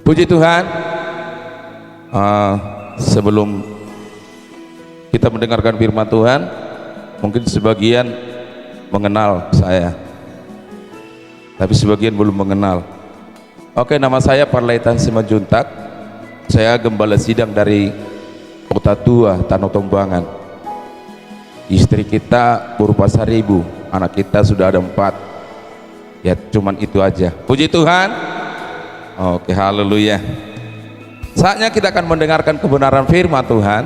Puji Tuhan. Sebelum kita mendengarkan firman Tuhan, mungkin sebagian mengenal saya, tapi sebagian belum mengenal. Oke, nama saya Parletan Simanjuntak. Saya gembala sidang dari Kota Tua, Tanah Tombangan. Istri kita berupa 1.000, anak kita sudah ada 4. Ya cuman itu aja. Puji Tuhan. Oke, haleluya. Saatnya kita akan mendengarkan kebenaran firman Tuhan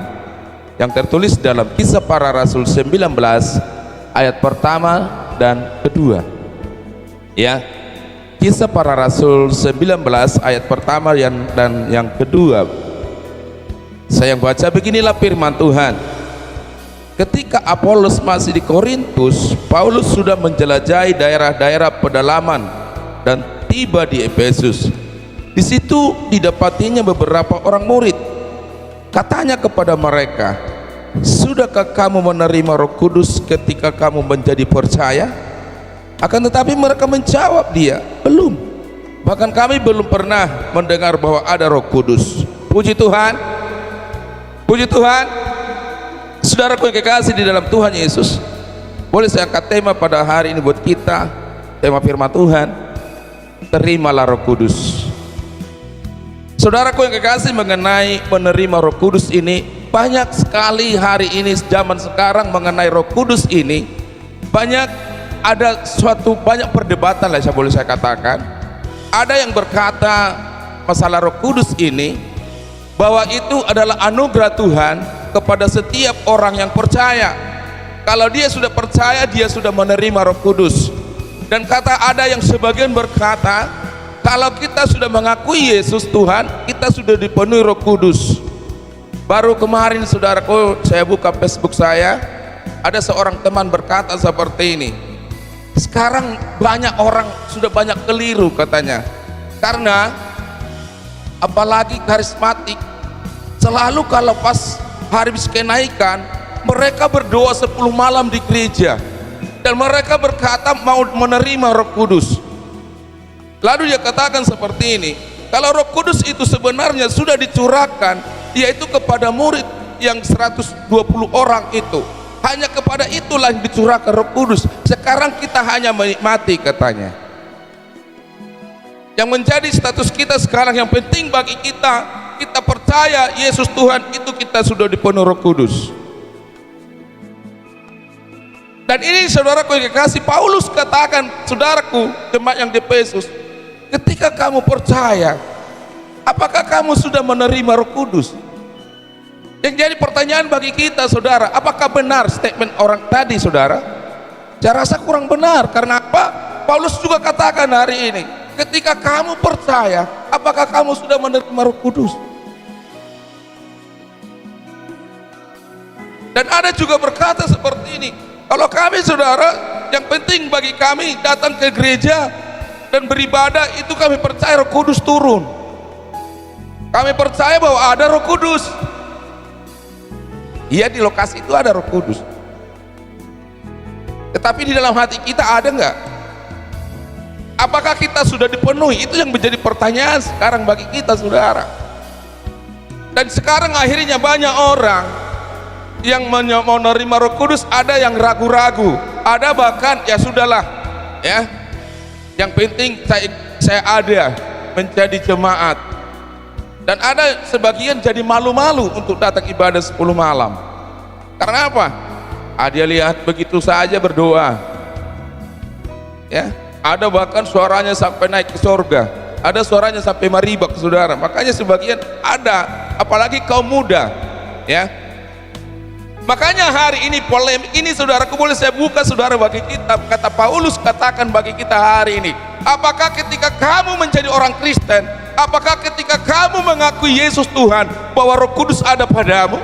yang tertulis dalam Kisah Para Rasul 19 ayat pertama dan kedua. Ya, Kisah Para Rasul 19 ayat pertama dan yang kedua. Saya yang baca, beginilah firman Tuhan. Ketika Apolos masih di Korintus, Paulus sudah menjelajahi daerah-daerah pedalaman dan tiba di Efesus. Di situ didapatinya beberapa orang murid. Katanya kepada mereka, "Sudahkah kamu menerima Roh Kudus ketika kamu menjadi percaya?" Akan tetapi mereka menjawab dia, "Belum. Bahkan kami belum pernah mendengar bahwa ada Roh Kudus." Puji Tuhan. Puji Tuhan. Saudaraku yang kekasih di dalam Tuhan Yesus, boleh saya angkat tema pada hari ini buat kita, tema firman Tuhan, terimalah Roh Kudus. Saudaraku yang kekasih, mengenai menerima Roh Kudus ini, banyak sekali hari ini, zaman sekarang mengenai Roh Kudus ini, banyak perdebatan lah, boleh saya katakan. Ada yang berkata masalah Roh Kudus ini bahwa itu adalah anugerah Tuhan kepada setiap orang yang percaya. Kalau dia sudah percaya, dia sudah menerima Roh Kudus. Dan ada yang sebagian berkata, kalau kita sudah mengakui Yesus Tuhan, kita sudah dipenuhi Roh Kudus. Baru kemarin, saudaraku, saya buka Facebook saya, ada seorang teman berkata seperti ini, sekarang banyak orang sudah banyak keliru katanya, karena apalagi karismatik, selalu kalau pas hari kenaikan mereka berdoa 10 malam di gereja dan mereka berkata mau menerima Roh Kudus. Lalu dia katakan seperti ini, kalau Roh Kudus itu sebenarnya sudah dicurahkan, yaitu kepada murid yang 120 orang itu, hanya kepada itulah yang dicurahkan Roh Kudus. Sekarang kita hanya menikmati katanya. Yang menjadi status kita sekarang, yang penting bagi kita, kita percaya Yesus Tuhan, itu kita sudah dipenuhi Roh Kudus. Dan ini saudaraku yang kekasih, Paulus katakan, saudaraku jemaat yang di Efesus, ketika kamu percaya, apakah kamu sudah menerima Roh Kudus? Yang jadi pertanyaan bagi kita, saudara, apakah benar statement orang tadi, saudara? Saya rasa kurang benar. Karena apa? Paulus juga katakan hari ini, ketika kamu percaya, apakah kamu sudah menerima Roh Kudus? Dan ada juga berkata seperti ini, kalau kami, saudara, yang penting bagi kami datang ke gereja dan beribadah, itu kami percaya Roh Kudus turun. Kami percaya bahwa ada Roh Kudus. Iya, di lokasi itu ada Roh Kudus. Tetapi di dalam hati kita ada enggak? Apakah kita sudah dipenuhi? Itu yang menjadi pertanyaan sekarang bagi kita, saudara. Dan sekarang akhirnya banyak orang yang mau menerima Roh Kudus, ada yang ragu-ragu, ada bahkan ya sudahlah, ya, yang penting saya ada menjadi jemaat. Dan ada sebagian jadi malu-malu untuk datang ibadah 10 malam. Karena apa? Dia lihat begitu saja berdoa, ya, ada bahkan suaranya sampai naik ke surga, ada suaranya sampai maribak, saudara. Makanya sebagian ada, apalagi kaum muda, ya. Makanya hari ini polemik ini, saudaraku, boleh saya buka, saudara, bagi kita. Kata Paulus katakan bagi kita hari ini, apakah ketika kamu menjadi orang Kristen, apakah ketika kamu mengakui Yesus Tuhan, bahwa Roh Kudus ada padamu?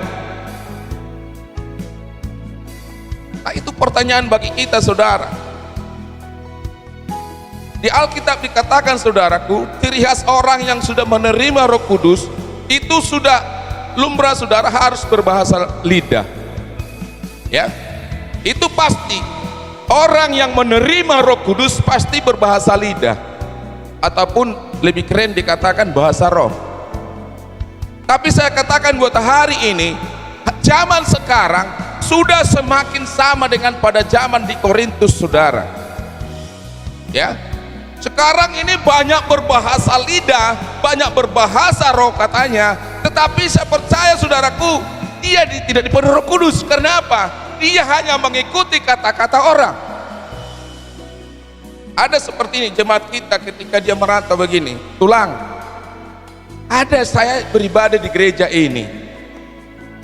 Nah, itu pertanyaan bagi kita, saudara. Di Alkitab dikatakan, saudaraku, ciri khas orang yang sudah menerima Roh Kudus itu sudah lumrah, saudara, harus berbahasa lidah. Ya, itu pasti orang yang menerima Roh Kudus pasti berbahasa lidah ataupun lebih keren dikatakan bahasa roh. Tapi saya katakan buat hari ini, zaman sekarang sudah semakin sama dengan pada zaman di Korintus, saudara. Ya, sekarang ini banyak berbahasa lidah, banyak berbahasa roh katanya, tetapi saya percaya saudaraku, dia tidak dipenuhi Roh Kudus. Karena apa? Dia hanya mengikuti kata-kata orang. Ada seperti ini jemaat kita ketika dia merantau begini, tulang. Ada saya beribadah di gereja ini.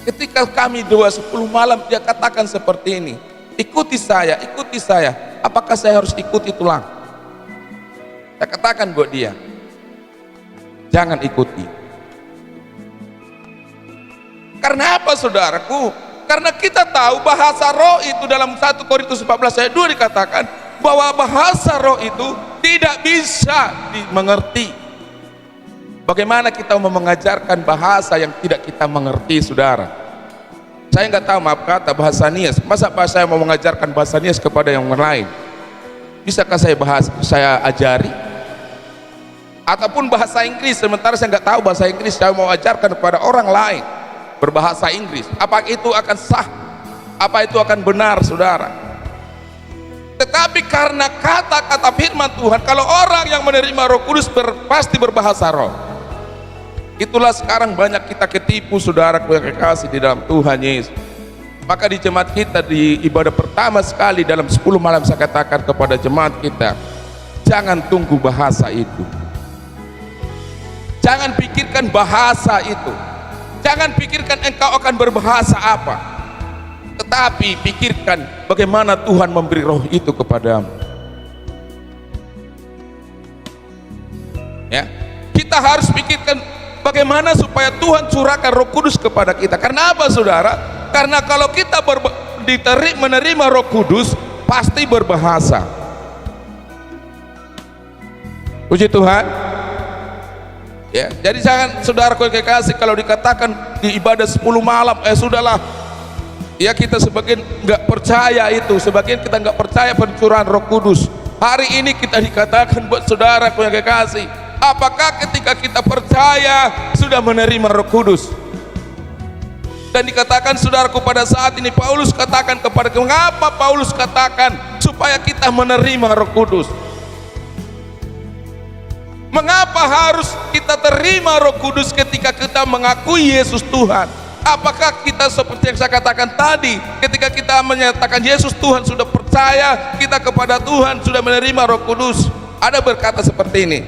Ketika kami doa 10 malam, dia katakan seperti ini, ikuti saya, ikuti saya. Apakah saya harus ikuti tulang? Saya katakan buat dia, jangan ikuti. Karena apa saudaraku? Karena kita tahu bahasa roh itu dalam 1 Korintus 14 ayat 2 dikatakan bahwa bahasa roh itu tidak bisa dimengerti. Bagaimana kita mau mengajarkan bahasa yang tidak kita mengerti, saudara? Saya nggak tahu, maaf kata, bahasa nias. Masa saya mau mengajarkan bahasa nias kepada yang lain? Bisakah saya ajari? Ataupun bahasa Inggris, sementara saya nggak tahu bahasa Inggris, saya mau ajarkan kepada orang lain berbahasa Inggris. Apa itu akan sah? Apa itu akan benar, saudara? Tetapi karena kata-kata firman Tuhan, kalau orang yang menerima Roh Kudus pasti berbahasa roh. Itulah sekarang banyak kita ketipu, saudaraku yang kekasih di dalam Tuhan Yesus. Maka di jemaat kita di ibadah pertama sekali dalam 10 malam saya katakan kepada jemaat kita, jangan tunggu bahasa itu. Jangan pikirkan bahasa itu. Jangan pikirkan engkau akan berbahasa apa. Tetapi pikirkan bagaimana Tuhan memberi roh itu kepadamu. Ya, kita harus pikirkan bagaimana supaya Tuhan curahkan Roh Kudus kepada kita. Karena apa, saudara? Karena kalau kita menerima Roh Kudus, pasti berbahasa. Puji Tuhan. Ya, jadi jangan, saudara kekasih, kalau dikatakan di ibadah 10 malam, sudahlah. Ya, kita sebagian nggak percaya itu, sebagian kita nggak percaya pencurahan Roh Kudus. Hari ini kita dikatakan buat saudara yang kekasih, apakah ketika kita percaya sudah menerima Roh Kudus? Dan dikatakan saudaraku pada saat ini Paulus katakan kepada, mengapa Paulus katakan supaya kita menerima Roh Kudus? Mengapa harus kita terima Roh Kudus ketika kita mengakui Yesus Tuhan? Apakah kita seperti yang saya katakan tadi, ketika kita menyatakan Yesus Tuhan, sudah percaya kita kepada Tuhan, sudah menerima Roh Kudus? Ada berkata seperti ini,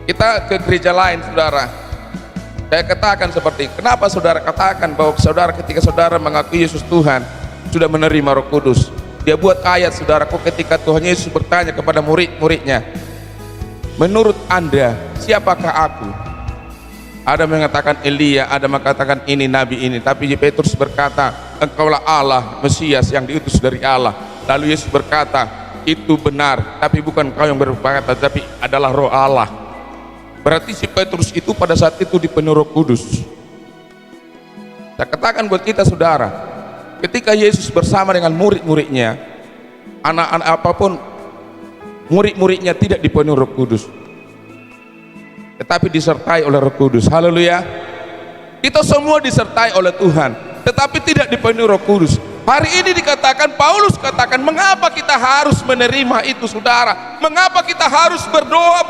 kita ke gereja lain, saudara, saya katakan seperti, kenapa saudara katakan bahwa saudara ketika saudara mengakui Yesus Tuhan sudah menerima Roh Kudus? Dia buat ayat, saudaraku, ketika Tuhan Yesus bertanya kepada murid-muridnya, menurut Anda siapakah aku? Ada mengatakan Elia, ada mengatakan ini nabi ini. Tapi Petrus berkata, engkaulah Allah, Mesias yang diutus dari Allah. Lalu Yesus berkata, itu benar, tapi bukan kau yang berkata, tapi adalah Roh Allah. Berarti si Petrus itu pada saat itu dipenuhi Roh Kudus. Saya katakan buat kita, saudara, ketika Yesus bersama dengan murid-muridnya, anak-anak apapun, murid-muridnya tidak dipenuhi Roh Kudus, tetapi disertai oleh Roh Kudus. Haleluya. Kita semua disertai oleh Tuhan, tetapi tidak dipenuhi Roh Kudus. Hari ini dikatakan, Paulus katakan, mengapa kita harus menerima itu, saudara? Mengapa kita harus berdoa?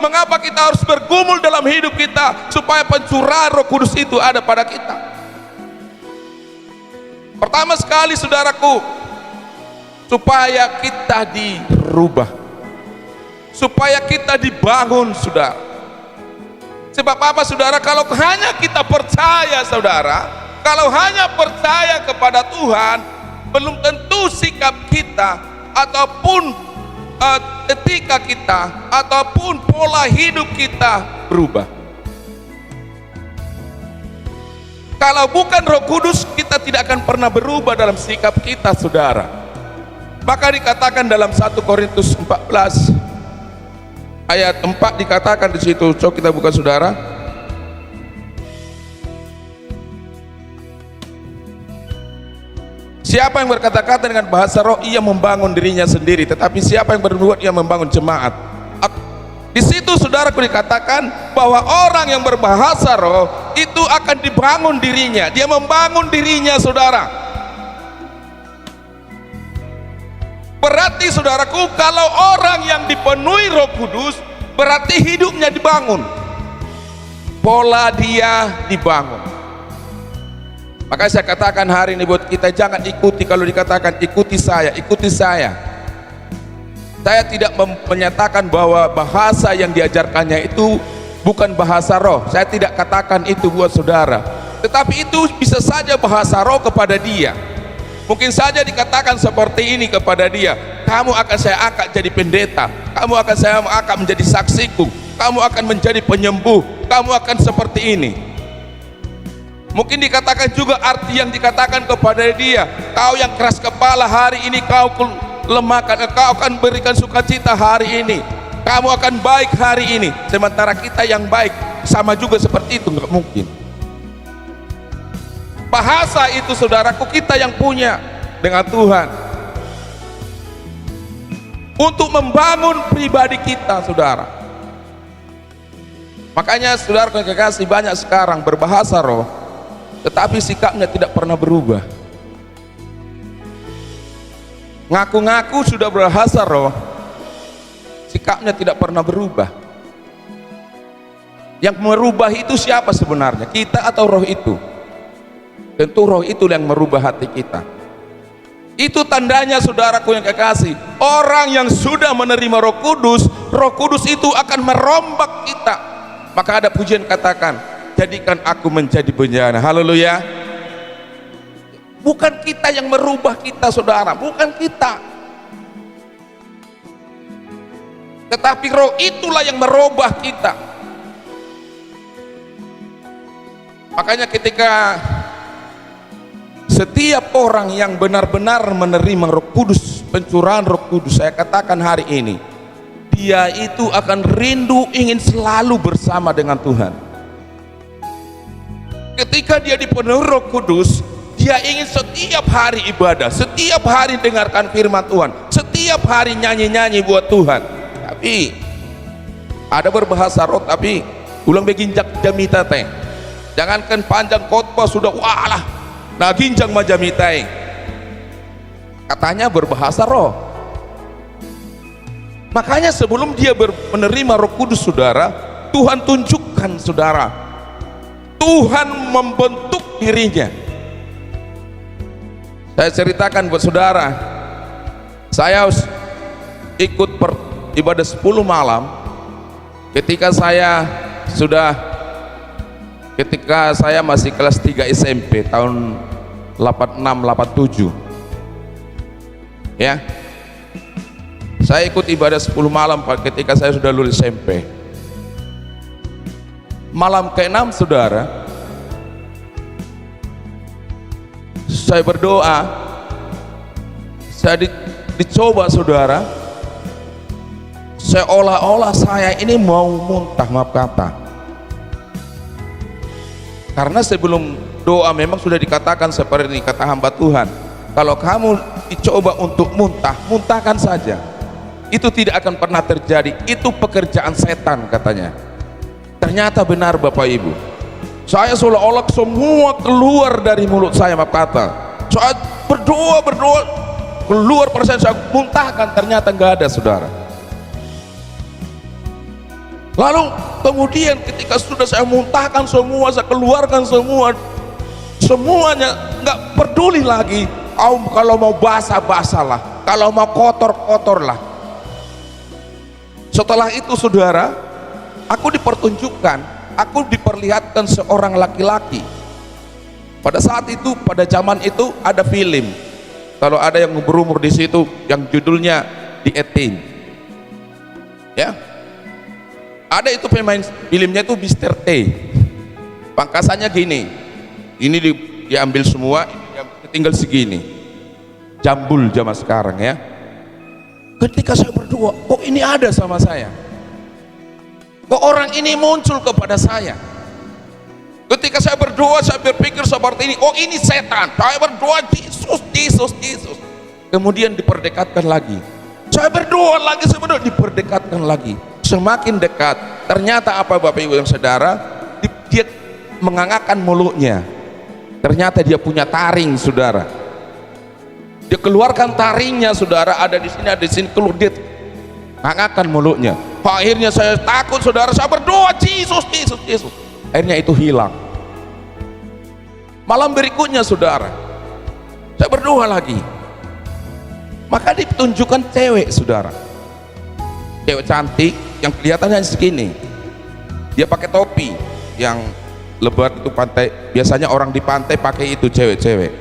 Mengapa kita harus bergumul dalam hidup kita supaya pencurahan Roh Kudus itu ada pada kita? Pertama sekali, saudaraku, supaya kita dirubah, supaya kita dibangun, saudara. Sebab apa, saudara? Kalau hanya kita percaya, saudara, kalau hanya percaya kepada Tuhan, belum tentu sikap kita ataupun etika kita ataupun pola hidup kita berubah. Kalau bukan Roh Kudus, kita tidak akan pernah berubah dalam sikap kita, saudara. Maka dikatakan dalam 1 Korintus 14 ayat 4 dikatakan di situ. Coba kita buka, saudara. Siapa yang berkata-kata dengan bahasa roh, ia membangun dirinya sendiri, tetapi siapa yang berbuat, ia membangun jemaat. Di situ itu saudaraku dikatakan bahwa orang yang berbahasa roh itu akan dibangun dirinya, dia membangun dirinya saudara. Berarti saudaraku, kalau orang yang dipenuhi Roh Kudus berarti hidupnya dibangun, pola dia dibangun. Makanya saya katakan hari ini buat kita, jangan ikuti kalau dikatakan ikuti saya, ikuti saya. Saya tidak menyatakan bahwa bahasa yang diajarkannya itu bukan bahasa roh. Saya tidak katakan itu buat saudara. Tetapi itu bisa saja bahasa roh kepada dia. Mungkin saja dikatakan seperti ini kepada dia, kamu akan saya angkat jadi pendeta, kamu akan saya angkat menjadi saksiku, kamu akan menjadi penyembuh, kamu akan seperti ini. Mungkin dikatakan juga arti yang dikatakan kepada dia, kau yang keras kepala hari ini kau lemahkan, kau akan berikan sukacita hari ini, kamu akan baik hari ini. Sementara kita yang baik sama juga seperti itu, nggak mungkin. Bahasa itu saudaraku kita yang punya dengan Tuhan untuk membangun pribadi kita saudara. Makanya saudara kekasih, banyak sekarang berbahasa roh tetapi sikapnya tidak pernah berubah. Ngaku-ngaku sudah berbahasa roh, sikapnya tidak pernah berubah. Yang merubah itu siapa sebenarnya? Kita atau roh itu? Tentu roh itu yang merubah hati kita. Itu tandanya saudaraku yang kekasih, orang yang sudah menerima Roh Kudus itu akan merombak kita. Maka ada pujian katakan, jadikan aku menjadi bencana. Haleluya. Bukan kita yang merubah kita saudara, bukan kita, tetapi roh itulah yang merubah kita. Makanya ketika setiap orang yang benar-benar menerima Roh Kudus, pencurahan Roh Kudus, saya katakan hari ini, dia itu akan rindu ingin selalu bersama dengan Tuhan. Ketika dia dipenuhi Roh Kudus, dia ingin setiap hari ibadah, setiap hari dengarkan firman Tuhan, setiap hari nyanyi-nyanyi buat Tuhan. Tapi ada berbahasa roh tapi ulang beginjak jamita teh. Jangankan panjang khotbah sudah walah nah ginjang majamitai, katanya berbahasa roh. Makanya sebelum dia menerima Roh Kudus saudara, Tuhan tunjukkan saudara, Tuhan membentuk dirinya. Saya ceritakan buat saudara, saya ikut ibadah 10 malam ketika saya masih kelas 3 SMP tahun 86-87 ya. Saya ikut ibadah 10 malam ketika saya sudah lulus SMP. Malam ke-6 saudara, saya berdoa, saya dicoba saudara, seolah-olah saya ini mau muntah, maaf kata. Karena sebelum doa memang sudah dikatakan seperti ini, kata hamba Tuhan, kalau kamu dicoba untuk muntah, muntahkan saja, itu tidak akan pernah terjadi, itu pekerjaan setan katanya. Ternyata benar Bapak Ibu, saya seolah-olah semua keluar dari mulut saya, maaf kata. Saya berdoa keluar persen, saya muntahkan, ternyata nggak ada saudara. Lalu kemudian ketika sudah saya muntahkan semua, saya keluarkan semua, semuanya nggak peduli lagi. Kalau mau basah-basahlah, kalau mau kotor-kotorlah. Setelah itu saudara, aku diperlihatkan seorang laki-laki. Pada saat itu, pada zaman itu ada film. Kalau ada yang berumur di situ, yang judulnya The 18, ya. Ada itu pemain filmnya itu Mr. T. Pangkasannya gini, ini diambil semua, tinggal segini. Jambul zaman sekarang ya. Ketika saya berdoa, kok ini ada sama saya? Kok orang ini muncul kepada saya? Ketika saya berdoa, saya berpikir seperti ini, oh ini setan. Saya berdoa, Yesus. Kemudian diperdekatkan lagi. Saya berdoa lagi, diperdekatkan lagi. semakin dekat, ternyata apa Bapak Ibu yang saudara, dia mengangakkan mulutnya, ternyata dia punya taring saudara, dia keluarkan taringnya saudara, ada di sini keluar, dia mengangakkan mulutnya. Akhirnya saya takut saudara, saya berdoa Yesus, Yesus, Yesus, akhirnya itu hilang. Malam berikutnya saudara, saya berdoa lagi, maka ditunjukkan cewek saudara, cewek cantik yang kelihatannya segini, dia pakai topi yang lebat itu, pantai biasanya orang di pantai pakai itu, cewek-cewek,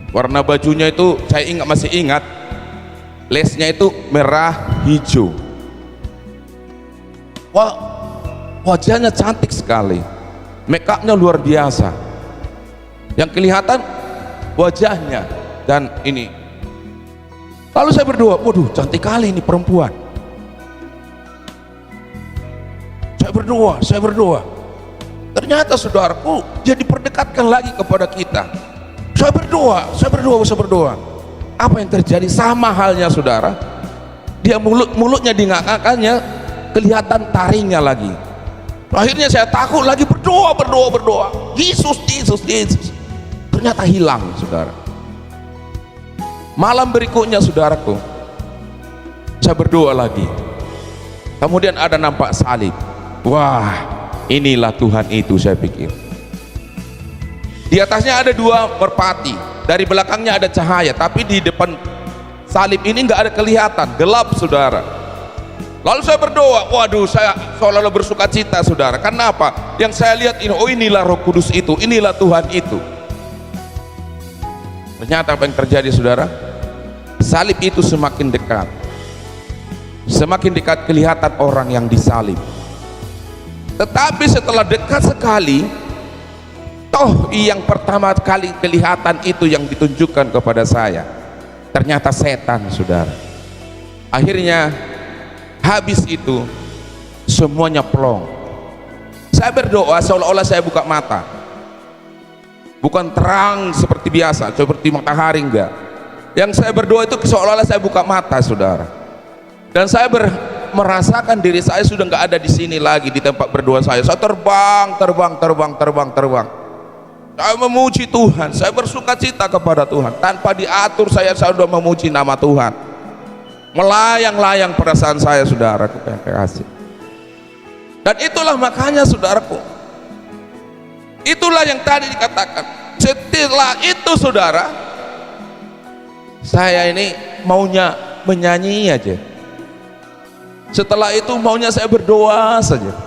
warna bajunya itu saya masih ingat, lesnya itu merah hijau. Wah, wajahnya cantik sekali, make upnya luar biasa, yang kelihatan wajahnya dan ini. Lalu saya berdoa, waduh cantik kali ini perempuan. Saya berdoa, ternyata saudaraku dia diperdekatkan lagi kepada kita. Saya berdoa, apa yang terjadi? Sama halnya saudara, dia mulutnya dingakakannya, kelihatan taringnya lagi. Akhirnya saya takut lagi, berdoa, Yesus, ternyata hilang saudara. Malam berikutnya saudaraku, saya berdoa lagi, kemudian ada nampak salib. Wah, inilah Tuhan itu, saya pikir. Di atasnya ada 2 merpati, dari belakangnya ada cahaya, tapi di depan salib ini nggak ada kelihatan, gelap saudara. Lalu saya berdoa, waduh, saya seolah-olah bersuka cita saudara. Karena apa? Yang saya lihat ini, oh inilah Roh Kudus itu, inilah Tuhan itu. Ternyata apa yang terjadi saudara? Salib itu semakin dekat, kelihatan orang yang disalib. Tetapi setelah dekat sekali, toh yang pertama kali kelihatan itu yang ditunjukkan kepada saya, ternyata setan saudara. Akhirnya habis itu semuanya plong. Saya berdoa seolah-olah saya buka mata, bukan terang seperti biasa, seperti matahari, enggak. Yang saya berdoa itu seolah-olah saya buka mata saudara, dan saya merasakan diri saya sudah nggak ada di sini lagi, di tempat berdoa saya terbang. Saya memuji Tuhan, saya bersuka cita kepada Tuhan, tanpa diatur saya sudah memuji nama Tuhan, melayang-layang perasaan saya saudaraku yang kasih. Dan itulah makanya saudaraku, itulah yang tadi dikatakan, setelah itu saudara, saya ini maunya menyanyi aja. Setelah itu maunya saya berdoa saja.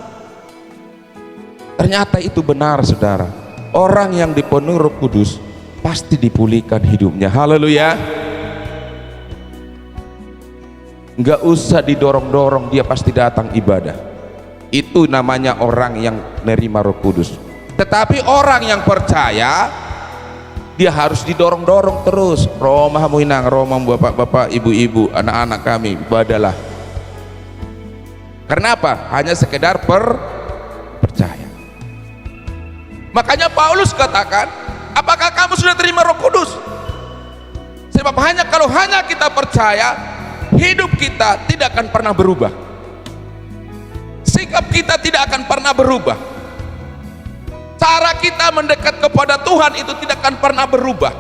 Ternyata itu benar saudara, orang yang dipenuhi Roh Kudus pasti dipulihkan hidupnya. Haleluya. Nggak usah didorong-dorong, dia pasti datang ibadah. Itu namanya orang yang menerima Roh Kudus. Tetapi orang yang percaya, dia harus didorong-dorong terus. Romah muinang, romah bapak-bapak, ibu-ibu, anak-anak kami, ibadahlah. Karena apa? Hanya sekedar percaya. Makanya Paulus katakan, apakah kamu sudah terima Roh Kudus? Sebab kalau hanya kita percaya, hidup kita tidak akan pernah berubah, sikap kita tidak akan pernah berubah, cara kita mendekat kepada Tuhan itu tidak akan pernah berubah.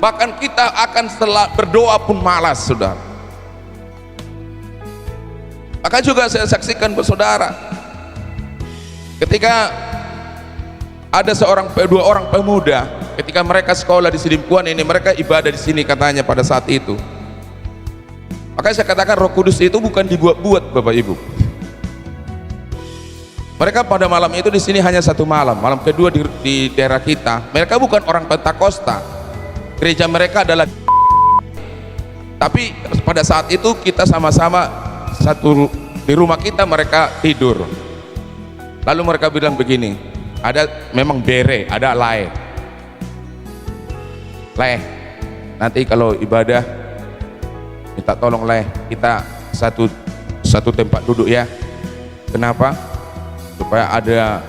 Bahkan kita akan berdoa pun malas saudara. Maka juga saya saksikan saudara, ketika ada dua orang pemuda, ketika mereka sekolah di Sidimpuan ini, mereka ibadah di sini katanya pada saat itu. Makanya saya katakan Roh Kudus itu bukan dibuat-buat Bapak Ibu. Mereka pada malam itu di sini hanya 1 malam, malam kedua di daerah kita. Mereka bukan orang Pentakosta, gereja mereka adalah. Tapi pada saat itu kita sama-sama di rumah kita, mereka tidur. Lalu mereka bilang begini, ada memang bere, ada leh, nanti kalau ibadah minta tolong leh, kita satu tempat duduk ya. Kenapa? Supaya ada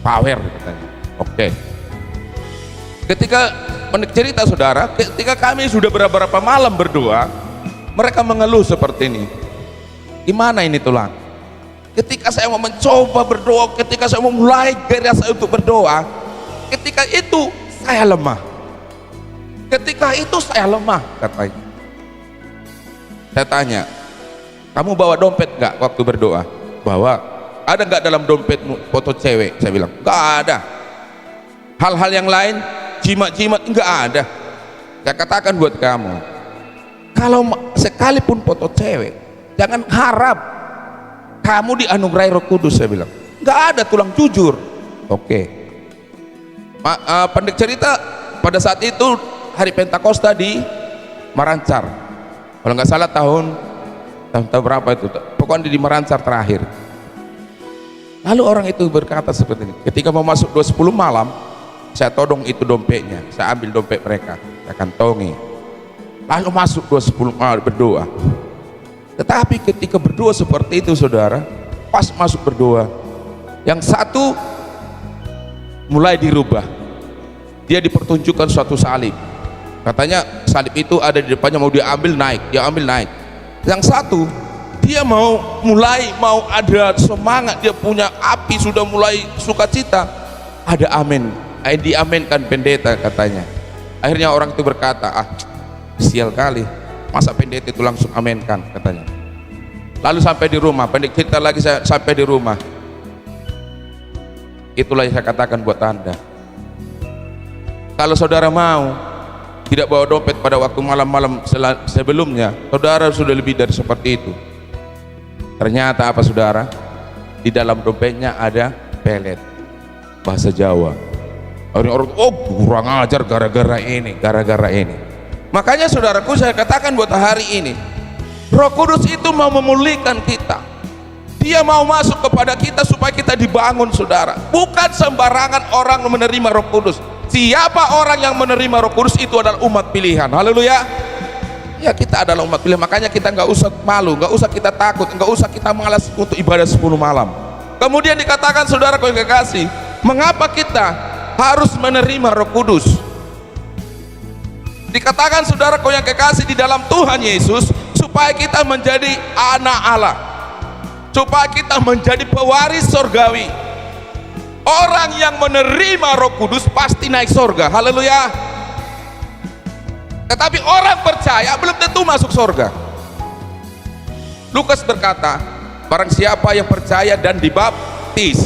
power katanya. Oke. Ketika cerita saudara, ketika kami sudah beberapa malam berdoa, mereka mengeluh seperti ini. Gimana ini tulang? Ketika saya mau mencoba berdoa, ketika saya mau mulai gairah saya untuk berdoa, ketika itu saya lemah. Ketika itu saya lemah, katanya. Saya tanya, kamu bawa dompet nggak waktu berdoa? Bawa. Ada nggak dalam dompetmu foto cewek? Saya bilang nggak ada. Hal-hal yang lain, jimat-jimat, nggak ada. Saya katakan buat kamu, kalau sekalipun foto cewek, jangan harap kamu dianugerahi Roh Kudus. Saya bilang nggak ada, tulang jujur. Oke. Pendek cerita, pada saat itu hari Pentakosta di Marancar, kalau nggak salah tahun berapa itu, pokoknya di Marancar terakhir. Lalu orang itu berkata seperti ini, ketika mau masuk 2:10 malam, saya todong itu dompetnya, saya ambil dompet mereka, saya kantongi, lalu masuk 2:10 malam berdoa. Tetapi ketika berdoa seperti itu saudara, pas masuk berdoa, yang satu mulai dirubah, dia dipertunjukkan suatu salib, katanya salib itu ada di depannya, mau dia ambil naik, dia ambil naik. Yang satu dia mau ada semangat, dia punya api, sudah mulai sukacita, ada amin, diamenkan pendeta katanya. Akhirnya orang itu berkata, sial kali, masa pendeta itu langsung amenkan katanya. Lalu sampai di rumah, pendek cerita lagi, saya sampai di rumah, itulah yang saya katakan buat Anda, kalau saudara mau tidak bawa dompet pada waktu malam-malam sebelumnya, saudara sudah lebih dari seperti itu. Ternyata apa saudara? Di dalam dompetnya ada pelet, bahasa Jawa. Orang-orang, oh kurang ajar gara-gara ini. Makanya saudaraku, saya katakan buat hari ini, Roh Kudus itu mau memulihkan kita. Dia mau masuk kepada kita supaya kita dibangun saudara. Bukan sembarangan orang menerima Roh Kudus. Siapa orang yang menerima Roh Kudus itu adalah umat pilihan. Haleluya. Ya, kita adalah umat pilihan, makanya kita nggak usah malu, nggak usah kita takut, nggak usah kita malas untuk ibadah 10 malam. Kemudian dikatakan saudara yang kekasih, mengapa kita harus menerima Roh Kudus? Dikatakan saudara yang kekasih di dalam Tuhan Yesus, supaya kita menjadi anak Allah, supaya kita menjadi pewaris sorgawi. Orang yang menerima Roh Kudus pasti naik sorga. Haleluya. Tetapi orang percaya belum tentu masuk sorga. Lukas berkata, barang siapa yang percaya dan dibaptis,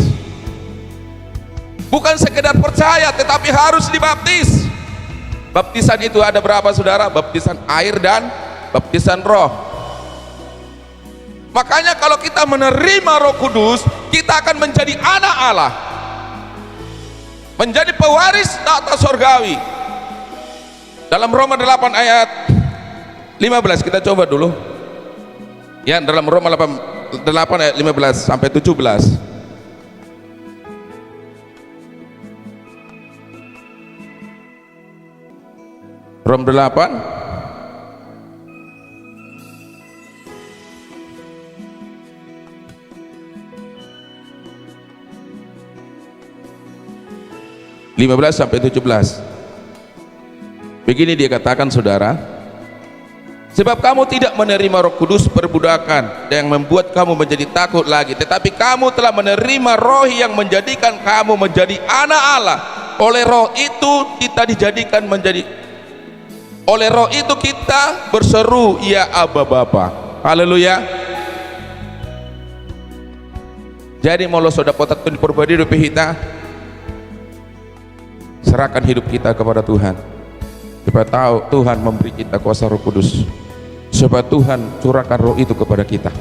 bukan sekedar percaya tetapi harus dibaptis. Baptisan itu ada berapa saudara? Baptisan air dan baptisan roh. Makanya kalau kita menerima Roh Kudus, kita akan menjadi anak Allah, menjadi pewaris tahta sorgawi. Dalam Roma 8 ayat 15 kita coba dulu ya, dalam Roma 8 ayat 15 sampai 17. Roma 8 15 sampai 17. Begini dia katakan saudara, sebab kamu tidak menerima Roh Kudus perbudakan yang membuat kamu menjadi takut lagi, tetapi kamu telah menerima Roh yang menjadikan kamu menjadi anak Allah. Oleh Roh itu kita dijadikan menjadi, oleh Roh itu kita berseru, ya Aba Bapa. Haleluya. Jadi mau sudah potat di perbadi kita, serahkan hidup kita kepada Tuhan, supaya tahu Tuhan memberi kita kuasa Roh Kudus, supaya Tuhan curahkan Roh itu kepada kita.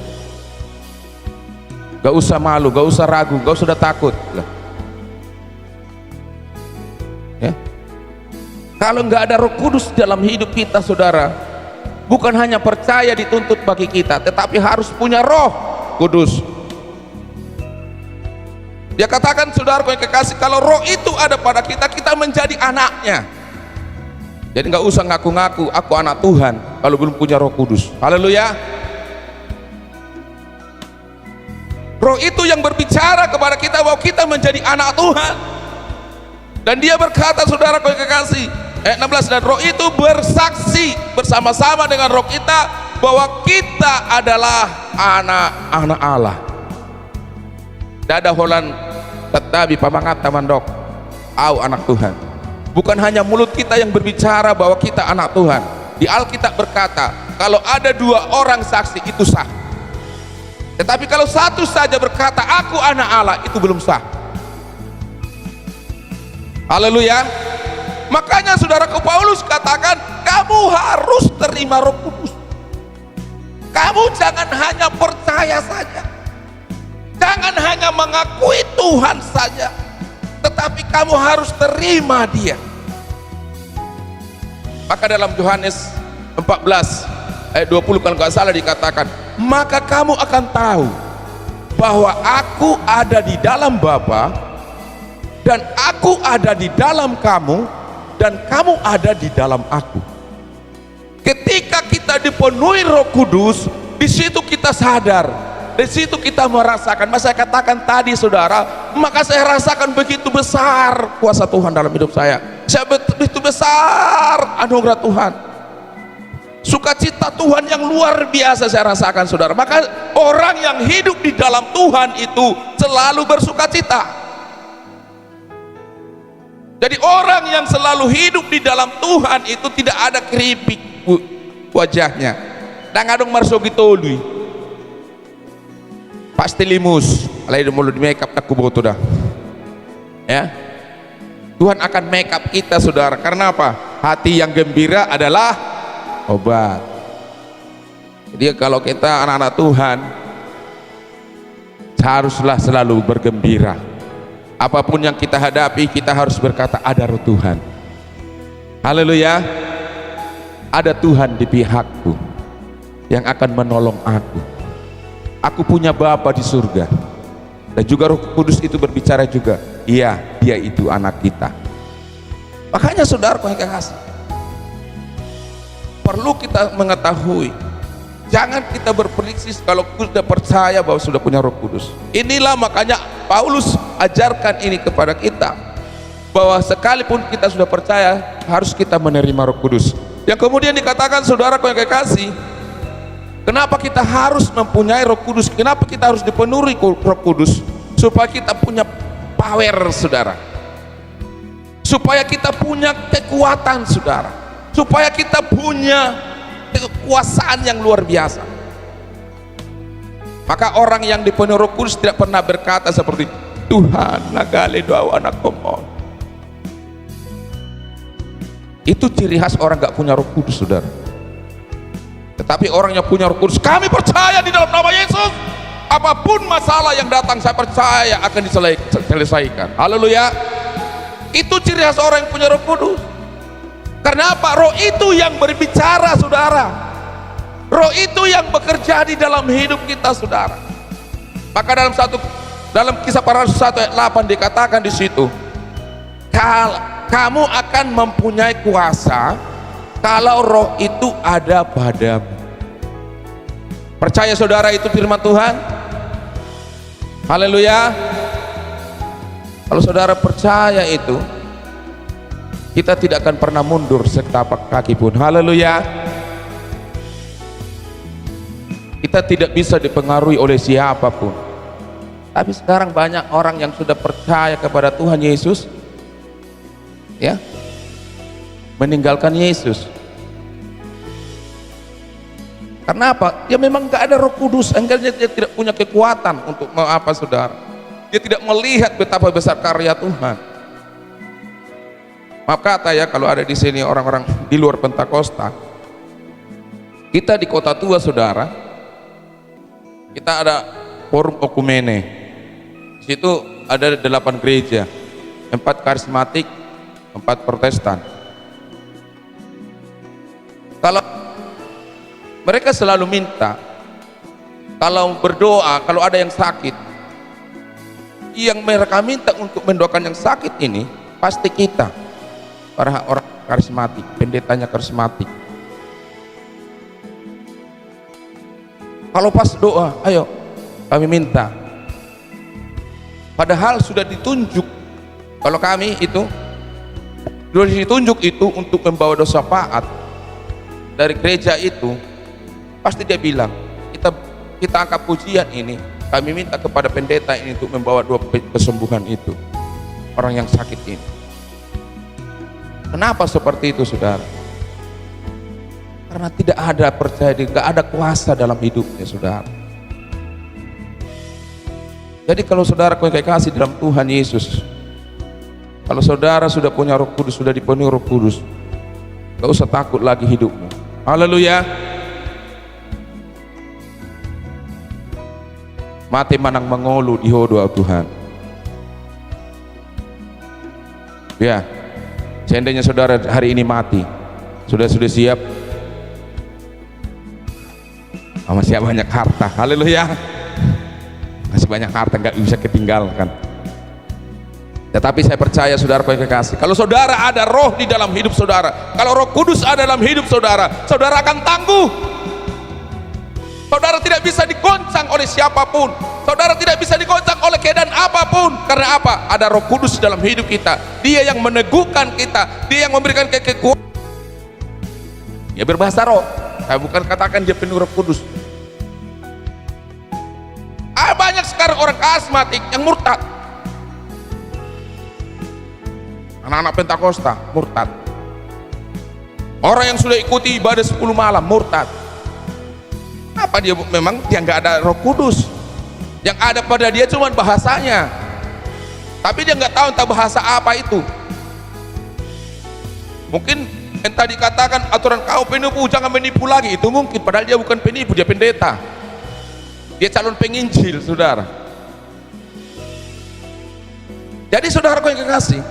Gak usah malu, gak usah ragu, gak usah takut ya. Kalau nggak ada Roh Kudus dalam hidup kita saudara, bukan hanya percaya dituntut bagi kita, tetapi harus punya Roh Kudus. Dia katakan saudara yang kekasih, kalau Roh itu ada pada kita, kita menjadi anaknya. Jadi nggak usah ngaku-ngaku aku anak Tuhan kalau belum punya Roh Kudus. Haleluya. Roh itu yang berbicara kepada kita bahwa kita menjadi anak Tuhan. Dan dia berkata saudara yang kekasih, ayat 16, dan Roh itu bersaksi bersama-sama dengan roh kita bahwa kita adalah anak-anak Allah. Dada holan tetapi pamangat tamandok au anak Tuhan. Bukan hanya mulut kita yang berbicara bahwa kita anak Tuhan. Di Alkitab berkata, kalau ada 2 orang saksi itu sah. Tetapi kalau satu saja berkata aku anak Allah, itu belum sah. Haleluya. Makanya saudaraku Paulus katakan, kamu harus terima Roh Kudus. Kamu jangan hanya percaya saja, jangan hanya mengakui Tuhan saja, tetapi kamu harus terima Dia. Maka dalam Yohanes 14 ayat 20 kalau nggak salah dikatakan, maka kamu akan tahu bahwa aku ada di dalam Bapa dan aku ada di dalam kamu dan kamu ada di dalam aku. Ketika kita dipenuhi Roh Kudus, di situ kita sadar, di situ kita merasakan. Mas saya katakan tadi saudara, maka saya rasakan begitu besar kuasa Tuhan dalam hidup saya. Begitu besar anugerah Tuhan, sukacita Tuhan yang luar biasa saya rasakan saudara. Maka orang yang hidup di dalam Tuhan itu selalu bersukacita. Jadi orang yang selalu hidup di dalam Tuhan itu tidak ada keripik wajahnya. Dan ngadong marsogi tolui pasti limus alai mulut make up aku boto dah ya. Tuhan akan make up kita saudara. Karena apa? Hati yang gembira adalah obat. Jadi kalau kita anak-anak Tuhan haruslah selalu bergembira. Apapun yang kita hadapi, kita harus berkata ada Roh Tuhan. Haleluya. Ada Tuhan di pihakku yang akan menolong aku. Aku punya Bapa di surga. Dan juga Roh Kudus itu berbicara juga, iya, Dia itu anak kita. Makanya saudaraku yang kasih, perlu kita mengetahui, jangan kita berprediksi kalau sudah percaya bahwa sudah punya Roh Kudus. Inilah makanya Paulus ajarkan ini kepada kita, bahwa sekalipun kita sudah percaya, harus kita menerima Roh Kudus. Yang kemudian dikatakan saudaraku yang kasih, kenapa kita harus mempunyai Roh Kudus? Kenapa kita harus dipenuhi Roh Kudus? Supaya kita punya power saudara, supaya kita punya kekuatan saudara, supaya kita punya kekuasaan yang luar biasa. Maka orang yang dipenuhi Roh Kudus tidak pernah berkata seperti Tuhan nagale doa anak komon. Itu ciri khas orang gak punya Roh Kudus saudara. Tetapi orang yang punya Roh Kudus, kami percaya di dalam nama Yesus, apapun masalah yang datang saya percaya akan diselesaikan. Haleluya. Itu ciri khas orang yang punya Roh Kudus. Karena apa? Roh itu yang berbicara saudara. Roh itu yang bekerja di dalam hidup kita saudara. Maka dalam Kisah Para Rasul 1 ayat 8 dikatakan di situ, kamu akan mempunyai kuasa kalau Roh itu ada padamu. Percaya saudara itu firman Tuhan? Haleluya. Kalau saudara percaya itu, kita tidak akan pernah mundur setapak kaki pun. Haleluya. Kita tidak bisa dipengaruhi oleh siapapun. Tapi sekarang banyak orang yang sudah percaya kepada Tuhan Yesus, ya, meninggalkan Yesus. Karena apa? Dia memang gak ada Roh Kudus, dia tidak punya kekuatan untuk apa saudara. Dia tidak melihat betapa besar karya Tuhan. Maaf kata ya, kalau ada di sini orang-orang di luar Pentakosta, kita di Kota Tua saudara, kita ada forum okumene. Di situ ada 8 gereja, 4 karismatik, 4 Protestan. Kalau mereka selalu minta, kalau berdoa, kalau ada yang sakit, yang mereka minta untuk mendoakan yang sakit ini pasti kita, para orang karismatik, pendetanya karismatik. Kalau pas doa, ayo kami minta. Padahal sudah ditunjuk, kalau kami itu sudah ditunjuk itu untuk membawa dosa paat dari gereja itu pasti dia bilang, kita angkat pujian ini, kami minta kepada pendeta ini untuk membawa 2 kesembuhan itu, orang yang sakit ini. Kenapa seperti itu, saudara? Karena tidak ada percaya diri, tidak ada kuasa dalam hidupnya, saudara. Jadi kalau saudara kekasih dalam Tuhan Yesus, kalau saudara sudah punya Roh Kudus, sudah dipenuhi Roh Kudus, gak usah takut lagi hidupmu. Haleluya. Mati manang mengolu di hodo Tuhan. Ya, seandainya saudara hari ini mati, sudah siap? Masih banyak harta. Haleluya. Masih banyak harta, nggak bisa ketinggalkan. Tetapi saya percaya saudara kekasih, kalau saudara ada roh di dalam hidup saudara, kalau Roh Kudus ada dalam hidup saudara, saudara akan tangguh. Saudara tidak bisa digoncang oleh siapapun. Saudara tidak bisa digoncang oleh keadaan apapun. Karena apa? Ada Roh Kudus dalam hidup kita. Dia yang meneguhkan kita, dia yang memberikan kekuatan. Ya berbahasa roh. Saya bukan katakan dia penuh Roh Kudus. Banyak sekarang orang karismatik yang murtad. Anak-anak Pentakosta murtad. Orang yang sudah ikuti ibadah 10 malam murtad. Apa dia? Memang dia nggak ada Roh Kudus. Yang ada pada dia cuma bahasanya, tapi dia nggak tahu entah bahasa apa itu. Mungkin yang tadi katakan aturan kau penipu, jangan menipu lagi, itu mungkin, padahal dia bukan penipu, dia pendeta, dia calon penginjil, saudara. Jadi saudaraku yang kekasih,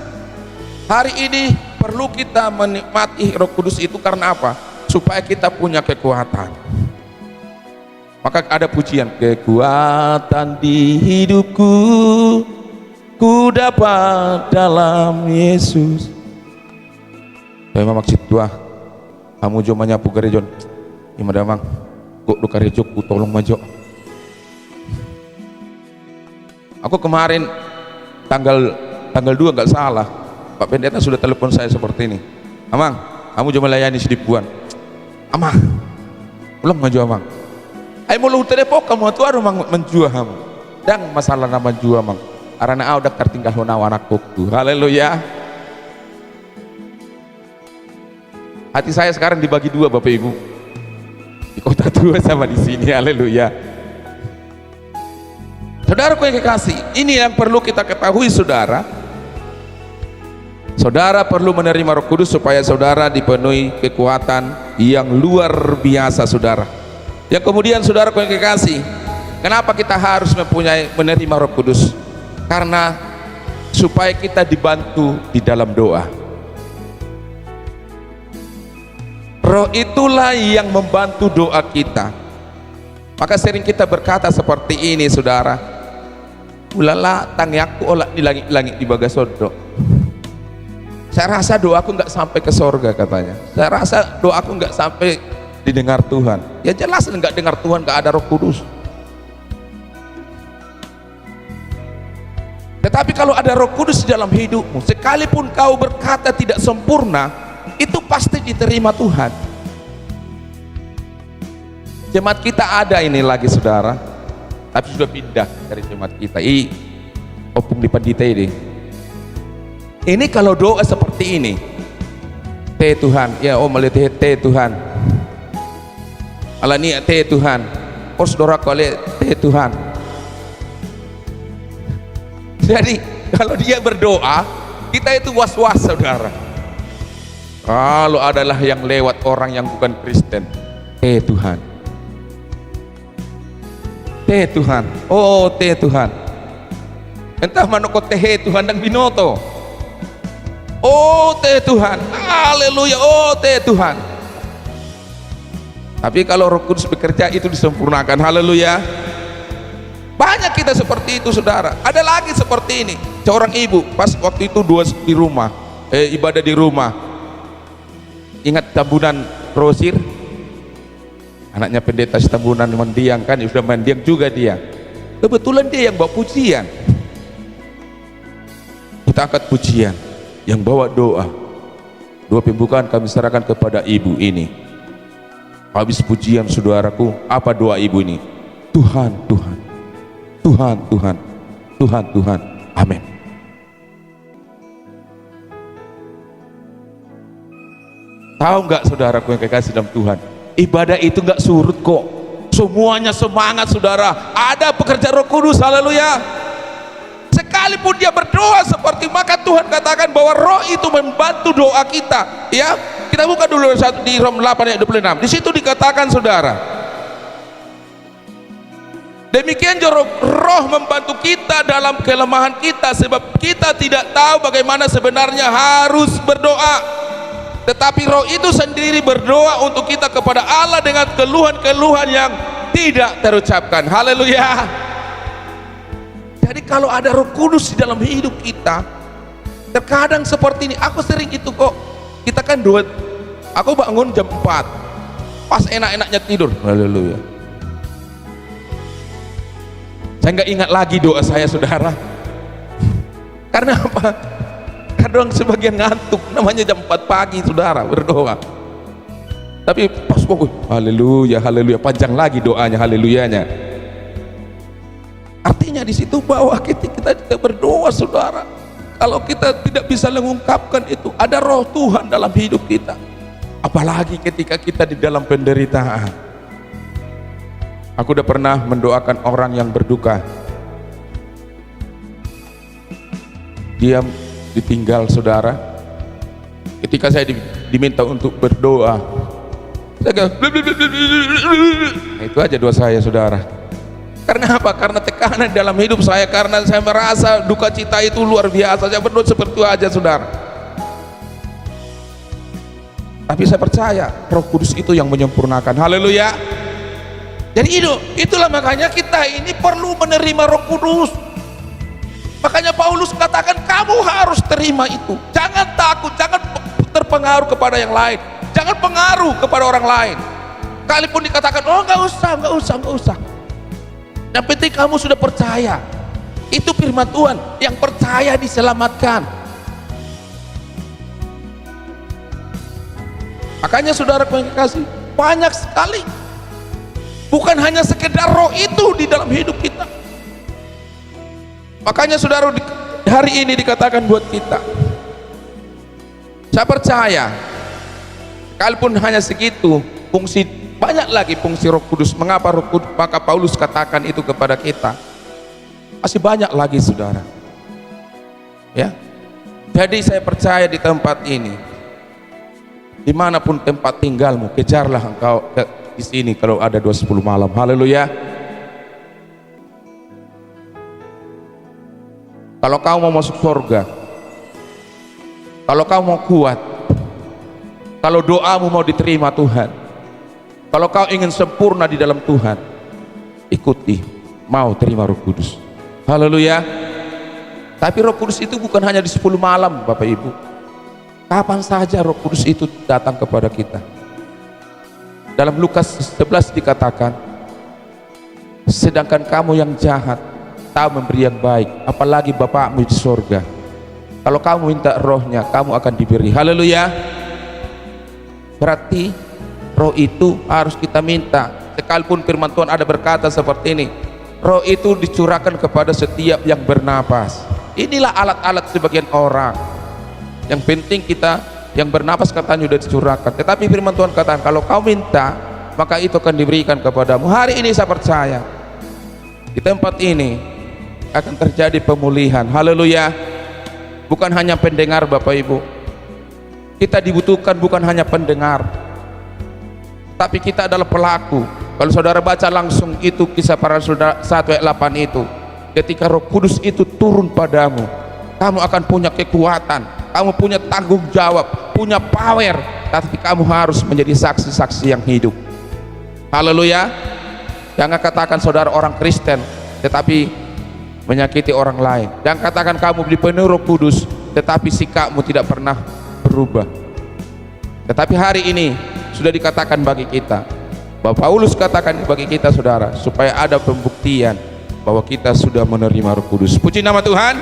hari ini perlu kita menikmati Roh Kudus itu. Karena apa? Supaya kita punya kekuatan. Maka ada pujian, kekuatan di hidupku ku dapat dalam Yesus. Memang maksud tua kamu jo menyapu gerejon imadamang kok do karejo ku tolong majo. Aku kemarin tanggal 2 nggak salah, Pak Pendeta sudah telepon saya seperti ini, Amang kamu jo melayani Sidipuan. Amang belum maju Amang, ay mau lu telepon kamu tu aru mang menjua ham dan masalah nama jua mang karena udah tertinggal hona anakku tuh. Haleluya. Hati saya sekarang dibagi 2 Bapak Ibu, di kota tua sama di sini. Haleluya. Saudaraku yang kekasih, ini yang perlu kita ketahui, saudara. Saudara perlu menerima Roh Kudus supaya saudara dipenuhi kekuatan yang luar biasa, saudara. Yang kemudian saudaraku yang kekasih, kenapa kita harus menerima Roh Kudus? Karena supaya kita dibantu di dalam doa. Roh itulah yang membantu doa kita. Maka sering kita berkata seperti ini, saudara, ulala tangyaku olak di langit-langit di bagasodo. Saya rasa doaku nggak sampai ke sorga, katanya. Saya rasa doaku nggak sampai didengar Tuhan. Ya jelas nggak dengar Tuhan, nggak ada Roh Kudus. Tetapi kalau ada Roh Kudus di dalam hidupmu, sekalipun kau berkata tidak sempurna, itu pasti diterima Tuhan. Jemaat kita ada ini lagi, saudara, tapi sudah pindah dari jemaat kita. Opung di Pandita ini. Ini kalau doa seperti ini, Teh Tuhan, ya om melihat Teh Tuhan, alani Teh Tuhan, oh saudara kalian Teh Tuhan. Jadi kalau dia berdoa, kita itu was-was, saudara. Kalau adalah yang lewat orang yang bukan Kristen, Teh Tuhan, Teh Tuhan, oh Teh Tuhan, entah mana kok Teh Tuhan dan binoto. Oh Teh Tuhan, haleluya, oh Teh Tuhan. Tapi kalau Roh Kudus bekerja itu disempurnakan, haleluya. Banyak kita seperti itu, saudara. Ada lagi seperti ini, seorang ibu pas waktu itu di rumah, ibadah di rumah. Ingat Tambunan Rosir, anaknya pendeta Tambunan mendiang kan, sudah mendiang juga dia. Kebetulan dia yang bawa pujian. Kita angkat pujian, yang bawa doa. Doa pembukaan kami serahkan kepada ibu ini. Habis pujian saudaraku, apa doa ibu ini? Tuhan, Tuhan, Tuhan, Tuhan, Tuhan, Tuhan, amin. Tahu nggak saudaraku yang kekasih dalam Tuhan, ibadah itu nggak surut kok, semuanya semangat saudara, ada pekerjaan Roh Kudus, haleluya. Sekalipun dia berdoa seperti, maka Tuhan katakan bahwa Roh itu membantu doa kita, ya. Kita buka dulu di Rom 8 ayat 26. Di situ dikatakan saudara, demikian juga Roh membantu kita dalam kelemahan kita, sebab kita tidak tahu bagaimana sebenarnya harus berdoa, tetapi Roh itu sendiri berdoa untuk kita kepada Allah dengan keluhan-keluhan yang tidak terucapkan. Haleluya. Jadi kalau ada Roh Kudus di dalam hidup kita, terkadang seperti ini, aku sering itu kok, kita kan aku bangun jam 4 pas enak-enaknya tidur, haleluya, saya nggak ingat lagi doa saya saudara. Karena apa? Kadang sebagian ngantuk, namanya jam 4 pagi saudara berdoa, tapi pas pokok haleluya, haleluya, panjang lagi doanya, haleluyanya. Artinya di situ bahwa kita berdoa saudara, kalau kita tidak bisa mengungkapkan itu, ada Roh Tuhan dalam hidup kita, apalagi ketika kita di dalam penderitaan. Aku udah pernah mendoakan orang yang berduka, dia ditinggal saudara. Ketika saya diminta untuk berdoa, saya itu aja doa saya saudara. Karena apa? Karena tekanan dalam hidup saya, karena saya merasa duka cita itu luar biasa, saya berdoa seperti itu aja saudara. Tapi saya percaya Roh Kudus itu yang menyempurnakan, haleluya. Jadi itulah makanya kita ini perlu menerima Roh Kudus. Makanya Paulus katakan kamu harus terima itu, jangan takut, jangan terpengaruh kepada yang lain, jangan pengaruh kepada orang lain. Sekalipun dikatakan oh nggak usah, yang penting kamu sudah percaya. Itu firman Tuhan, yang percaya diselamatkan. Makanya saudara yang kekasih, banyak sekali, bukan hanya sekedar Roh itu di dalam hidup kita. Makanya saudara, hari ini dikatakan buat kita, saya percaya sekalipun hanya segitu, fungsi banyak lagi fungsi Roh Kudus. Mengapa Roh Kudus? Maka Paulus katakan itu kepada kita, masih banyak lagi saudara, ya. Jadi saya percaya di tempat ini, dimanapun tempat tinggalmu, kejarlah engkau di sini kalau ada 2:10 malam, haleluya. Kalau kau mau masuk surga, kalau kau mau kuat, kalau doamu mau diterima Tuhan, kalau kau ingin sempurna di dalam Tuhan, ikuti, mau terima Roh Kudus, haleluya. Tapi Roh Kudus itu bukan hanya di 10 malam Bapak Ibu, kapan saja Roh Kudus itu datang kepada kita. Dalam Lukas 11 dikatakan, sedangkan kamu yang jahat tahu memberi yang baik, apalagi Bapakmu di surga, kalau kamu minta rohnya kamu akan diberi, haleluya. Berarti Roh itu harus kita minta. Sekalipun firman Tuhan ada berkata seperti ini, Roh itu dicurahkan kepada setiap yang bernapas. Inilah alat-alat sebagian orang. Yang penting kita yang bernapas katanya sudah dicurahkan, tetapi firman Tuhan katakan kalau kau minta maka itu akan diberikan kepadamu. Hari ini saya percaya di tempat ini akan terjadi pemulihan, haleluya. Bukan hanya pendengar Bapak Ibu, kita dibutuhkan bukan hanya pendengar, tapi kita adalah pelaku. Kalau saudara baca langsung itu Kisah Para Rasul 1 ayat 8 itu, ketika Roh Kudus itu turun padamu, kamu akan punya kekuatan, kamu punya tanggung jawab, punya power, tapi kamu harus menjadi saksi-saksi yang hidup, haleluya. Jangan katakan saudara orang Kristen tetapi menyakiti orang lain. Jangan katakan kamu dipenuhi Roh Kudus tetapi sikapmu tidak pernah berubah. Tetapi hari ini sudah dikatakan bagi kita, bahwa Paulus katakan bagi kita saudara, supaya ada pembuktian bahwa kita sudah menerima Roh Kudus. Puji nama Tuhan.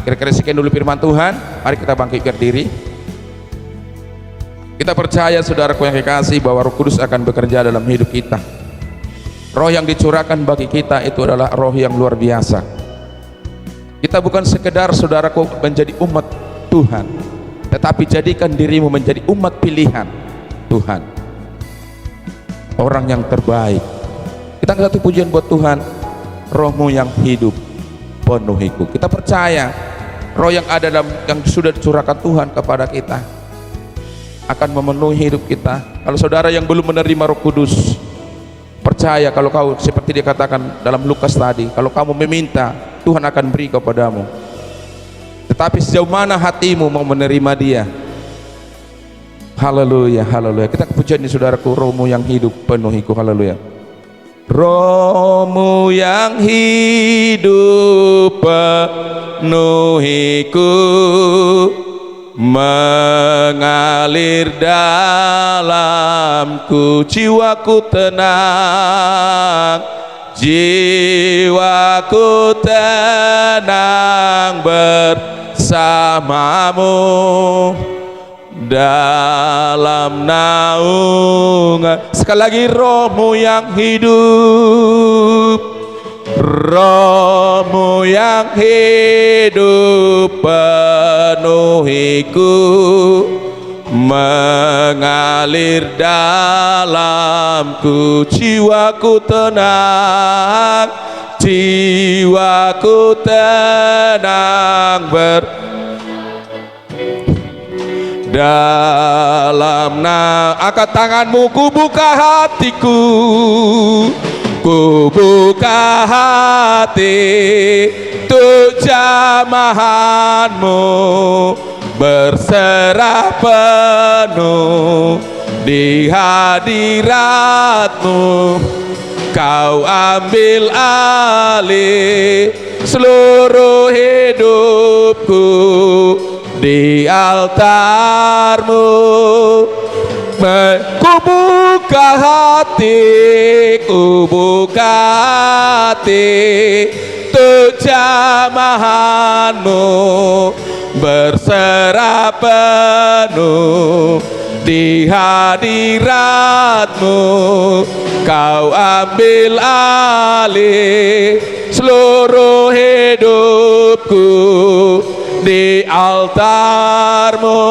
Kira-kira sekian dulu firman Tuhan. Mari kita bangkit berdiri. Kita percaya saudaraku yang kekasih bahwa Roh Kudus akan bekerja dalam hidup kita. Roh yang dicurahkan bagi kita itu adalah roh yang luar biasa. Kita bukan sekedar saudaraku menjadi umat Tuhan, tetapi jadikan dirimu menjadi umat pilihan Tuhan, orang yang terbaik. Kita angkat satu pujian buat Tuhan. Rohmu yang hidup penuhiku. Kita percaya roh yang ada dalam, yang sudah dicurahkan Tuhan kepada kita akan memenuhi hidup kita. Kalau saudara yang belum menerima Roh Kudus, percaya kalau kau seperti dikatakan dalam Lukas tadi, kalau kamu meminta, Tuhan akan beri kepadamu. Tetapi sejauh mana hatimu mau menerima Dia? Haleluya, haleluya. Kita pujian ini saudaraku, rohmu yang hidup penuhiku. Haleluya. Rohmu yang hidup penuhiku, mengalir dalamku, jiwaku tenang, jiwaku tenang bersamamu dalam naungan. Sekali lagi, rohmu yang hidup, rohmu yang hidup penuhiku, mengalir dalamku, jiwaku tenang, jiwaku tenang dalam angkat tanganmu, ku buka hatiku, ku buka hati untuk jamahanmu, berserah penuh di hadiratmu. Kau ambil alih seluruh hidupku di altarmu. Ku buka hati, ku buka hati untuk jamahanmu, berserah penuh di hadiratmu. Kau ambil alih seluruh hidupku di altarmu.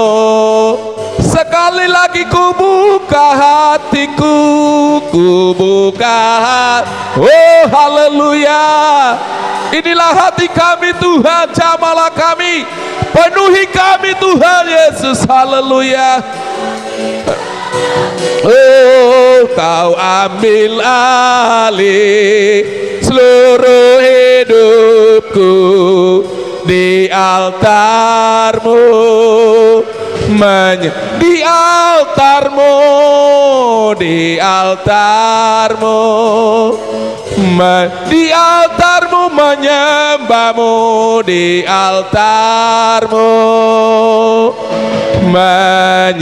Sekali lagi, ku buka hatiku, ku buka hati. Oh haleluya, inilah hati kami Tuhan, jamalah kami, penuhi kami Tuhan Yesus. Haleluya. Oh, kau ambil alih seluruh hidupku di altarmu, di altarmu, di altarmu, di altarmu menyembahmu, di altarmu menyembah.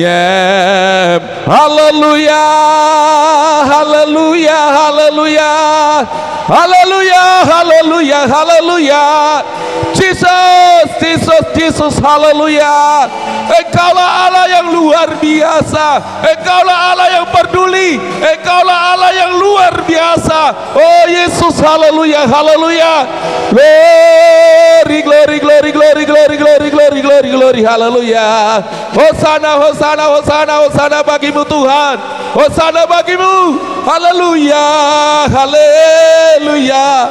Haleluya, haleluya, haleluya, haleluya, haleluya, haleluya. Jesus, Jesus, Jesus, haleluya. Engkaulah Allah yang luar biasa, Engkaulah Allah yang peduli, Engkaulah Allah yang luar biasa. Oh Yesus, haleluya, haleluya. Glory, glory, glory, glory, glory, glory, glory, glory, glory, haleluya. Hosana, hosana, hosana, hosana bagimu Tuhan, hosana bagimu. Haleluya, haleluya.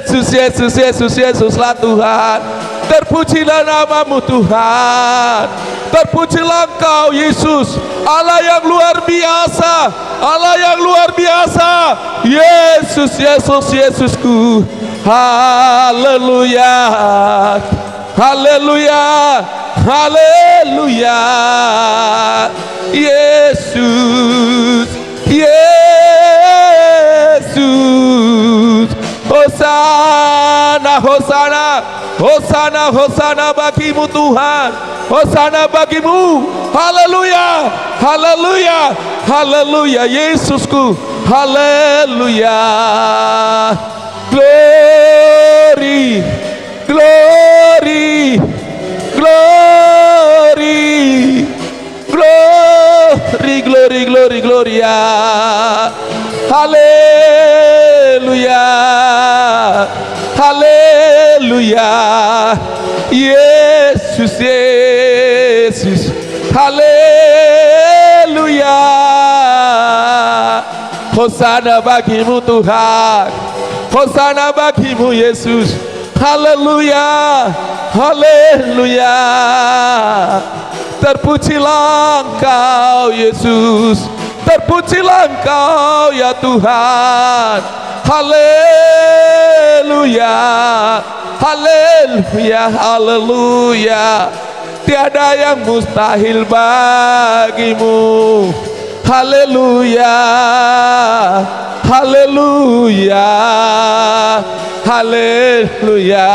Yesus, Yesus, Yesus, Yesuslah Tuhan. Terpujilah namamu Tuhan, terpujilah Engkau Yesus, Allah yang luar biasa, Allah yang luar biasa. Yesus, Yesus, Yesusku. Haleluya, haleluya, haleluya. Yesus, Yesus. Hosana, hosana, hosana, hosana bagimu Tuhan, hosana bagimu. Haleluya, haleluya, haleluya Yesusku. Haleluya. Glory, glory, glory, glory, glory, gloria. Haleluya, haleluya. Yesus, Yesus, haleluya. Hosana bagimu Tuhan, hosana bagimu Yesus. Haleluya, haleluya. Terpujilah Engkau Yesus, terpujilah Engkau ya Tuhan. Haleluya, haleluya, haleluya. Tiada yang mustahil bagimu. Haleluya, haleluya, haleluya.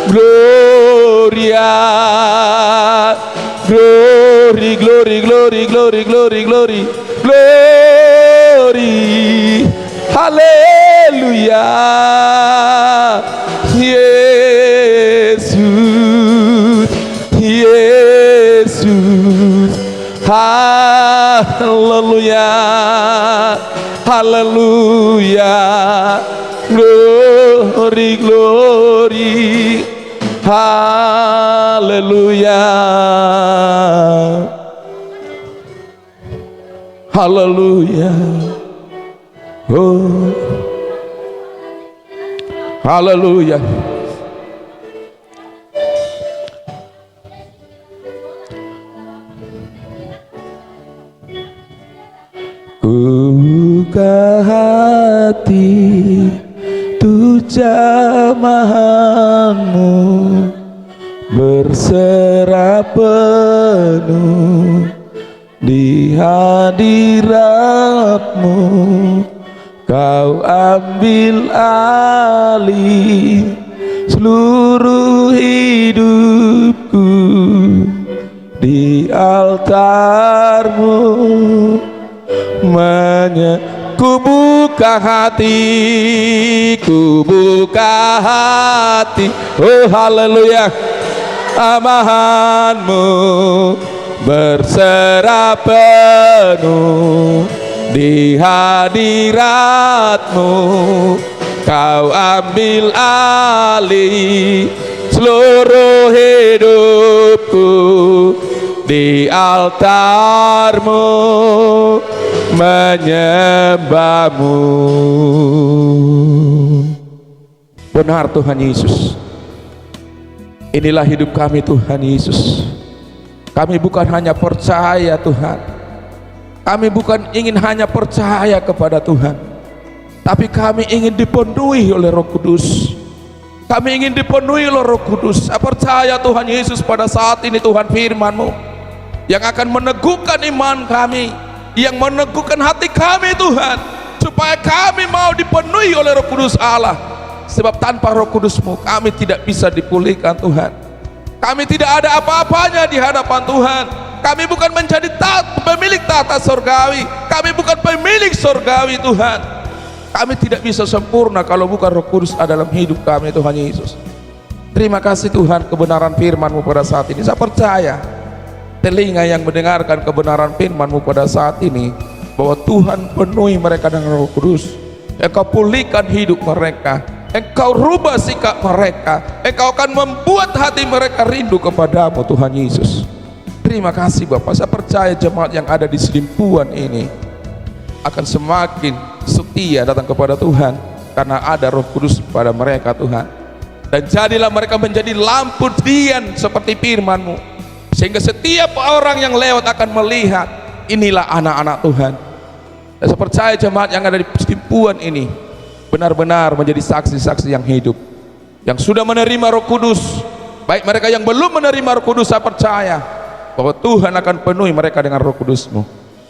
Gloria, glory, glory, glory, glory, glory, glory, glory. Haleluya, Yesus, Yesus. Haleluya, haleluya. Glory, glory. Haleluya, haleluya. Oh, haleluya. Buka hati tu jamahanmu, berserah penuh di hadiratmu. Kau ambil alih seluruh hidupku di altarmu. Ku buka hati, ku buka hati. Oh haleluya. Amahanmu berserah penuh di hadiratmu. Kau ambil alih seluruh hidupku di altarmu, menyembahmu. Benar Tuhan Yesus, inilah hidup kami Tuhan Yesus. Kami bukan hanya percaya Tuhan, kami bukan ingin hanya percaya kepada Tuhan, tapi kami ingin dipenuhi oleh Roh Kudus. Kami ingin dipenuhi oleh Roh Kudus. Saya percaya Tuhan Yesus pada saat ini Tuhan firman-Mu yang akan meneguhkan iman kami, yang meneguhkan hati kami Tuhan, supaya kami mau dipenuhi oleh Roh Kudus Allah. Sebab tanpa Roh Kudus-Mu kami tidak bisa dipulihkan Tuhan. Kami tidak ada apa-apanya di hadapan Tuhan. Kami bukan menjadi pemilik tata surgawi, kami bukan pemilik surgawi Tuhan. Kami tidak bisa sempurna kalau bukan Roh Kudus ada dalam hidup kami Tuhan Yesus. Terima kasih Tuhan kebenaran firman-Mu pada saat ini. Saya percaya telinga yang mendengarkan kebenaran firman-Mu pada saat ini, bahwa Tuhan penuhi mereka dengan Roh Kudus. Engkau pulihkan hidup mereka, Engkau rubah sikap mereka, Engkau akan membuat hati mereka rindu kepadamu Tuhan Yesus. Terima kasih Bapak. Saya percaya jemaat yang ada di Selimpuan ini akan semakin setia datang kepada Tuhan karena ada Roh Kudus pada mereka Tuhan. Dan jadilah mereka menjadi lampu dian seperti firman-Mu, sehingga setiap orang yang lewat akan melihat inilah anak-anak Tuhan. Dan saya percaya jemaat yang ada di Selimpuan ini benar-benar menjadi saksi-saksi yang hidup, yang sudah menerima Roh Kudus. Baik mereka yang belum menerima Roh Kudus, saya percaya bahwa Tuhan akan penuhi mereka dengan Roh Kudus-Mu.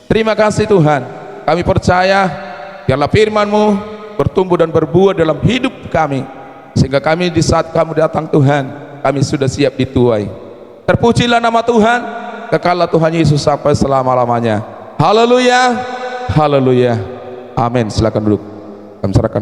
Terima kasih Tuhan. Kami percaya biarlah firman-Mu bertumbuh dan berbuah dalam hidup kami, sehingga kami di saat kamu datang Tuhan, kami sudah siap dituai. Terpujilah nama Tuhan, kekallah Tuhan Yesus sampai selama-lamanya. Haleluya, haleluya, amin. Silakan duduk. Kami serahkan